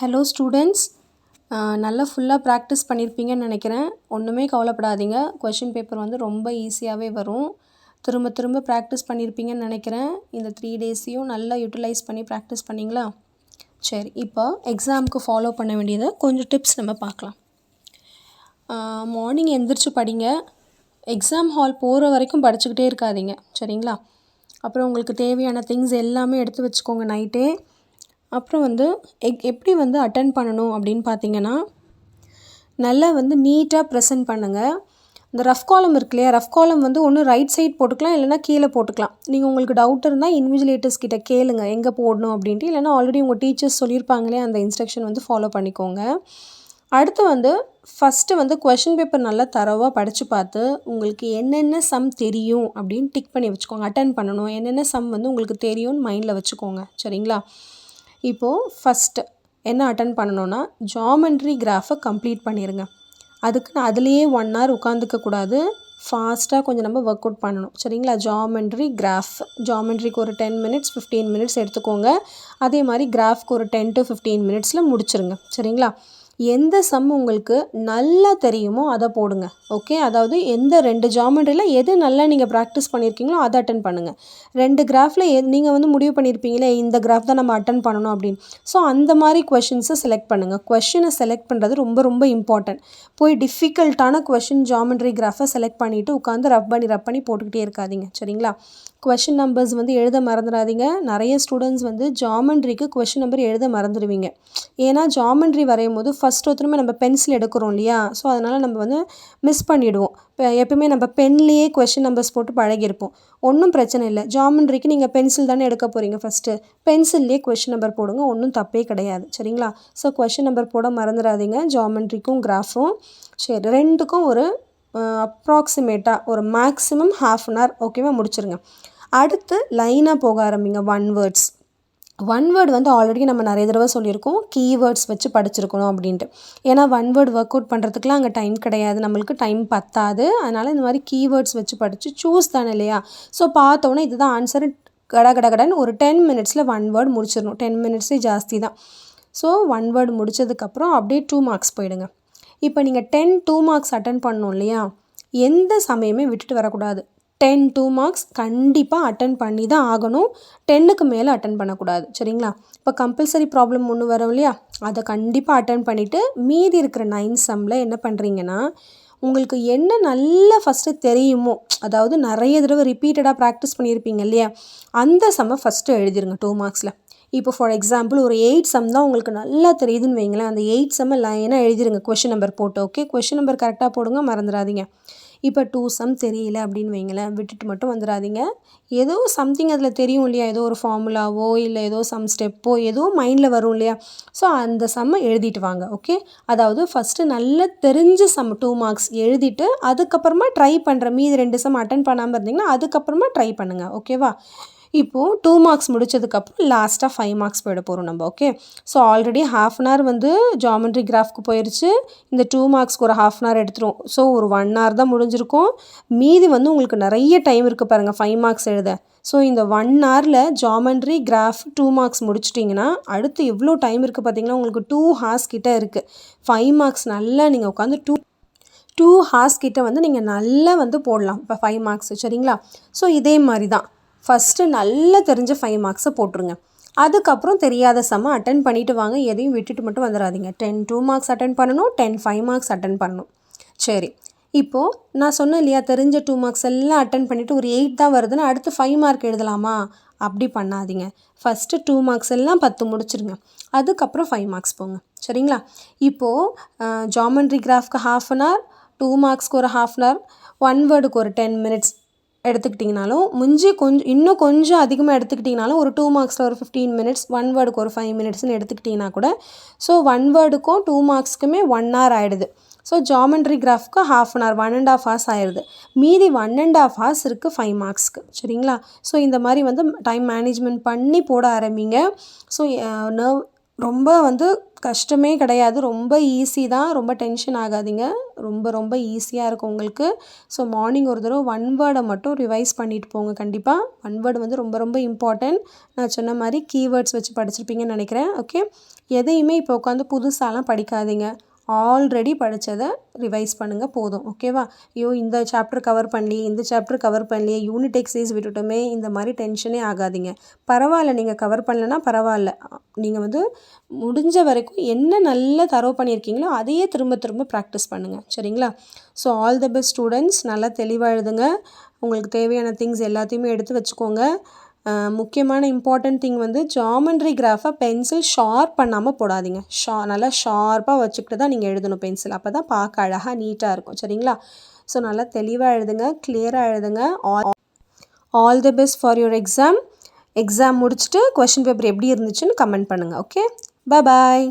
Hello students, நல்லா ஃபுல்லாக practice பண்ணியிருப்பீங்கன்னு நினைக்கிறேன். ஒன்றுமே கவலைப்படாதீங்க. கொஷின் பேப்பர் வந்து ரொம்ப ஈஸியாகவே வரும். திரும்ப திரும்ப ப்ராக்டிஸ் பண்ணியிருப்பீங்கன்னு நினைக்கிறேன். இந்த 3 டேஸையும் நல்லா யூட்டிலைஸ் பண்ணி ப்ராக்டிஸ் பண்ணிங்களா? சரி, இப்போ எக்ஸாமுக்கு ஃபாலோ பண்ண வேண்டியதை கொஞ்சம் டிப்ஸ் நம்ம பார்க்கலாம். மார்னிங் எந்திரிச்சு படிங்க. எக்ஸாம் ஹால் போகிற வரைக்கும் படிச்சுக்கிட்டே இருக்காதீங்க, சரிங்களா? அப்புறம் உங்களுக்கு தேவையான திங்ஸ் எல்லாமே எடுத்து வச்சுக்கோங்க நைட்டே. அப்புறம் வந்து எப்படி வந்து அட்டென்ட் பண்ணணும் அப்படின்னு பார்த்தீங்கன்னா, நல்லா வந்து நீட்டாக ப்ரெசென்ட் பண்ணுங்கள். இந்த ரஃப் காலம் இருக்கு இல்லையா, ரஃப் காலம் வந்து ஒன்று ரைட் சைட் போட்டுக்கலாம், இல்லைனா கீழே போட்டுக்கலாம். நீங்கள் உங்களுக்கு டவுட் இருந்தால் இன்விஜிலேட்டர்ஸ் கிட்ட கேளுங்க எங்கே போடணும் அப்படின்ட்டு. இல்லைனா ஆல்ரெடி உங்கள் டீச்சர்ஸ் சொல்லியிருப்பாங்களே, அந்த இன்ஸ்ட்ரக்ஷன் வந்து ஃபாலோ பண்ணிக்கோங்க. அடுத்து வந்து ஃபஸ்ட்டு வந்து கொஷின் பேப்பர் நல்லா தரோவாக படித்து பார்த்து உங்களுக்கு என்னென்ன சம் தெரியும் அப்படின்னு டிக் பண்ணி வச்சுக்கோங்க. அட்டென்ட் பண்ணணும், என்னென்ன சம் வந்து உங்களுக்கு தெரியும்னு மைண்டில் வச்சுக்கோங்க, சரிங்களா? இப்போது ஃபஸ்ட்டு என்ன அட்டென்ட் பண்ணணுன்னா, ஜாமெண்ட்ரி கிராஃபை கம்ப்ளீட் பண்ணிடுங்க. அதுக்கு அதுலேயே 1 hour உட்காந்துக்கக்கூடாது. ஃபாஸ்ட்டாக கொஞ்சம் நம்ம ஒர்க் அவுட் பண்ணணும், சரிங்களா? ஜாமெண்ட்ரி கிராஃப், ஜாமெண்ட்ரிக்கு ஒரு 10 minutes 15 minutes எடுத்துக்கோங்க. அதே மாதிரி கிராஃப்க்கு ஒரு 10 to 15 minutes முடிச்சிருங்க, சரிங்களா? எந்த சம் உங்களுக்கு நல்லா தெரியுமோ அதை போடுங்க, ஓகே? அதாவது எந்த 2 ஜாமெண்ட்ரியில் எது நல்லா நீங்கள் ப்ராக்டிஸ் பண்ணியிருக்கீங்களோ அதை அட்டன் பண்ணுங்கள். 2 கிராஃபில் நீங்கள் வந்து முடிவு பண்ணியிருப்பீங்களே, இந்த கிராஃப் தான் நம்ம அட்டன் பண்ணணும் அப்படின்னு. ஸோ அந்த மாதிரி கொஷின்ஸை செலக்ட் பண்ணுங்கள். கொஷினை செலக்ட் பண்ணுறது ரொம்ப ரொம்ப இம்பார்ட்டன்ட். போய் டிஃபிகல்ட்டான கொஷின் ஜாமெண்ட்ரி கிராஃபை செலக்ட் பண்ணிவிட்டு உட்காந்து ரப் பண்ணி போட்டுக்கிட்டே இருக்காதீங்க, சரிங்களா? கொஷின் நம்பர்ஸ் வந்து எழுத மறந்துடாதீங்க. நிறைய ஸ்டூடெண்ட்ஸ் வந்து ஜாமெண்ட்ரிக்கு கொஷின் நம்பர் எழுத மறந்துடுவீங்க. ஏன்னா ஜாமெண்ட்ரி வரையும் போது ஃபஸ்ட் ஒருத்தருமே நம்ம பென்சில் எடுக்கிறோம் இல்லையா, ஸோ அதனால் நம்ம வந்து மிஸ் பண்ணிவிடுவோம். இப்போ எப்பவுமே நம்ம பென்லேயே கொஷின் நம்பர்ஸ் போட்டு பழகியிருப்போம். ஒன்றும் பிரச்சனை இல்லை. ஜாமெண்ட்ரிக்கு நீங்கள் பென்சில் தானே எடுக்க போகிறீங்க ஃபஸ்ட்டு, பென்சில்லே கொஷின் நம்பர் போடுங்க, ஒன்றும் தப்பே கிடையாது, சரிங்களா? ஸோ கொஷின் நம்பர் போட மறந்துடாதீங்க, ஜாமெண்ட்ரிக்கும் கிராஃபும். சரி, ரெண்டுக்கும் ஒரு அப்ராக்சிமேட்டாக ஒரு மேக்ஸிமம் 1/2 hour ஓகேவா முடிச்சிருங்க. அடுத்து லைனாக போக ஆரம்பிங்க. 1 words. 1 word வந்து ஆல்ரெடி நம்ம நிறைய தடவை சொல்லியிருக்கோம், கீவேர்ட்ஸ் வச்சு படிச்சிருக்கணும் அப்படின்ட்டு. ஏன்னா 1 word ஒர்க் அவுட் பண்ணுறதுக்குலாம் அங்கே டைம் கிடையாது, நம்மளுக்கு டைம் பத்தாது. அதனால் இந்த மாதிரி கீவேர்ட்ஸ் வச்சு படித்து சூஸ் தானே இல்லையா, ஸோ பார்த்தோன்னே இதுதான் ஆன்சர் கடகடன்னு ஒரு 10 minutesல 1 word முடிச்சிடணும். 10 minutesே ஜாஸ்தி தான். ஸோ 1 word முடித்ததுக்கப்புறம் அப்படியே 2 marks போயிடுங்க. இப்போ நீங்கள் 2 marks அட்டன் பண்ணணும் இல்லையா, எந்த சமயமே விட்டுட்டு வரக்கூடாது. 2 marks கண்டிப்பாக அட்டன் பண்ணி தான் ஆகணும். 10க்கு மேலே அட்டன் பண்ணக்கூடாது, சரிங்களா? இப்போ கம்பல்சரி ப்ராப்ளம் ஒன்று வரும் இல்லையா, அதை கண்டிப்பாக அட்டன் பண்ணிவிட்டு மீதி இருக்கிற 9 sumமில் என்ன பண்ணுறீங்கன்னா, உங்களுக்கு என்ன நல்லா ஃபஸ்ட்டு தெரியுமோ, அதாவது நிறைய தடவை ரிப்பீட்டடாக ப்ராக்டிஸ் பண்ணியிருப்பீங்க இல்லையா, அந்த சம்மை ஃபஸ்ட்டு எழுதிருங்க 2 marksல. இப்போ ஃபார் எக்ஸாம்பிள் ஒரு 8 sum தான் உங்களுக்கு நல்லா தெரியுதுன்னு வைங்களேன், அந்த 8 sumமை லைனாக எழுதிருங்க கொஷின் நம்பர் போட்டு, ஓகே? கொஷின் நம்பர் கரெக்டாக போடுங்க, மறந்துடாதீங்க. இப்போ 2 sum தெரியல அப்படின்னு வைங்களேன், விட்டுட்டு மட்டும் வந்துடாதீங்க. ஏதோ சம்திங் அதில் தெரியும் இல்லையா, ஏதோ ஒரு ஃபார்முலாவோ இல்லை ஏதோ சம் ஸ்டெப்போ ஏதோ மைண்டில் வரும் இல்லையா, ஸோ அந்த சம்மை எழுதிட்டு வாங்க, ஓகே? அதாவது ஃபஸ்ட்டு நல்லா தெரிஞ்ச சம் 2 marks எழுதிட்டு அதுக்கப்புறமா ட்ரை பண்ணுற மீதி 2 sum அட்டன் பண்ணாமல் இருந்தீங்கன்னா அதுக்கப்புறமா ட்ரை பண்ணுங்கள், ஓகேவா? இப்போது 2 marks முடித்ததுக்கப்புறம் லாஸ்ட்டாக 5 marks போயிட போகிறோம் நம்ம, ஓகே? ஸோ ஆல்ரெடி 1/2 hour வந்து ஜாமெண்ட்ரி கிராஃப்க்கு போயிடுச்சு. இந்த 2 marksக்கு ஒரு 1/2 hour எடுத்துரும். ஸோ ஒரு 1 hour தான் முடிஞ்சிருக்கும். மீதி வந்து உங்களுக்கு நிறைய டைம் இருக்குது பாருங்கள் 5 marks எழுத. ஸோ இந்த 1 hourல ஜாமெண்ட்ரி கிராஃப் 2 marks முடிச்சிட்டிங்கன்னா அடுத்து எவ்வளோ டைம் இருக்குது பார்த்தீங்கன்னா, உங்களுக்கு 2 hours கிட்டே இருக்குது. 5 marks நல்லா நீங்கள் உட்காந்து 2 hours கிட்ட வந்து நீங்கள் நல்லா வந்து போடலாம் இப்போ 5 marks, சரிங்களா? ஸோ இதே மாதிரி தான் ஃபஸ்ட்டு நல்லா தெரிஞ்ச 5 marksை போட்டுருங்க. அதுக்கப்புறம் தெரியாத சம்மை அட்டன் பண்ணிவிட்டு வாங்க, எதையும் விட்டுட்டு மட்டும் வந்துடாதீங்க. 10 2 marks அட்டன் பண்ணணும், 10 5 marks அட்டன் பண்ணணும். சரி, இப்போது நான் சொன்னேன் இல்லையா, தெரிஞ்ச 2 marks எல்லாம் அட்டன் பண்ணிவிட்டு ஒரு 8 தான் வருதுன்னா அடுத்து 5 mark எழுதலாமா, அப்படி பண்ணாதீங்க. ஃபஸ்ட்டு 2 marks எல்லாம் 10 முடிச்சிருங்க, அதுக்கப்புறம் 5 marks போங்க, சரிங்களா? இப்போது ஜாமெண்ட்ரி கிராஃப்க்கு 1/2 hour, 2 marksக்கு ஒரு 1/2 hour, 1 wordக்கு ஒரு 10 minutes எடுத்துக்கிட்டிங்கனாலும் இன்னும் கொஞ்சம் அதிகமாக எடுத்துக்கிட்டிங்கனாலும் ஒரு 2 marksல ஒரு 15 minutes, 1 wordக்கு ஒரு 5 minutesன்னு எடுத்துக்கிட்டிங்கன்னா கூட, ஸோ 1 wordக்கும் 2 marksக்குமே 1 hour ஆகிடுது. ஸோ ஜாமெண்ட்ரி கிராஃப்க்கு 1/2 hour 1.5 hours ஆயிடுது. மீதி 1.5 hours இருக்குது 5 marksக்கு, சரிங்களா? ஸோ இந்த மாதிரி வந்து டைம் மேனேஜ்மெண்ட் பண்ணி போட ஆரம்பிங்க. ஸோ ரொம்ப வந்து கஷ்டமே கிடையாது. ரொம்ப ஈஸி தான். ரொம்ப டென்ஷன் ஆகாதீங்க. ரொம்ப ரொம்ப ஈஸியாக இருக்கும் உங்களுக்கு. ஸோ மார்னிங் ஒரு தடவை ஒன் வேர்டை மட்டும் ரிவைஸ் பண்ணிட்டு போங்க கண்டிப்பாக. ஒன் வேர்டு வந்து ரொம்ப ரொம்ப இம்பார்ட்டன்ட். நான் சொன்ன மாதிரி கீவேர்ட்ஸ் வச்சு படிச்சிருப்பீங்கன்னு நினைக்கிறேன். ஓகே, எதையுமே இப்போ உட்காந்து புதுசாலாம் படிக்காதீங்க. ஆல்ரெடி படித்ததை ரிவைஸ் பண்ணுங்கள் போதும். ஓகேவா? ஐயோ இந்த சாப்டர் கவர் பண்ணலையே, இந்த சாப்டர் கவர் பண்ணலையே, யூனிட் எக்ஸசைஸ் விட்டுட்டோமே, இந்த மாதிரி டென்ஷனே ஆகாதீங்க. பரவாயில்ல, நீங்கள் கவர் பண்ணலன்னா பரவாயில்ல. நீங்கள் வந்து முடிஞ்ச வரைக்கும் என்ன நல்லா தரவு பண்ணியிருக்கீங்களோ அதையே திரும்ப திரும்ப ப்ராக்டிஸ் பண்ணுங்கள். சரிங்களா? So all the best students. நல்லா தெளிவாக எழுதுங்க. உங்களுக்கு தேவையான திங்ஸ் எல்லாத்தையுமே எடுத்து வச்சுக்கோங்க. முக்கியமான இம்பார்ட்டன்ட் திங் வந்து ஜாமெண்ட்ரி கிராஃபை பென்சில் ஷார்ப் பண்ணாமல் போடாதீங்க. நல்லா ஷார்ப்பாக வச்சுக்கிட்டு தான் நீங்கள் எழுதணும் பென்சில். அப்போ தான் பார்க்க அழகாக நீட்டாக இருக்கும். சரிங்களா? ஸோ நல்லா தெளிவாக எழுதுங்க, கிளியராக எழுதுங்க. All the best for your exam. Exam முடிச்சுட்டு கொஷின் பேப்பர் எப்படி இருந்துச்சுன்னு கமெண்ட் பண்ணுங்கள். ஓகே, பாய்.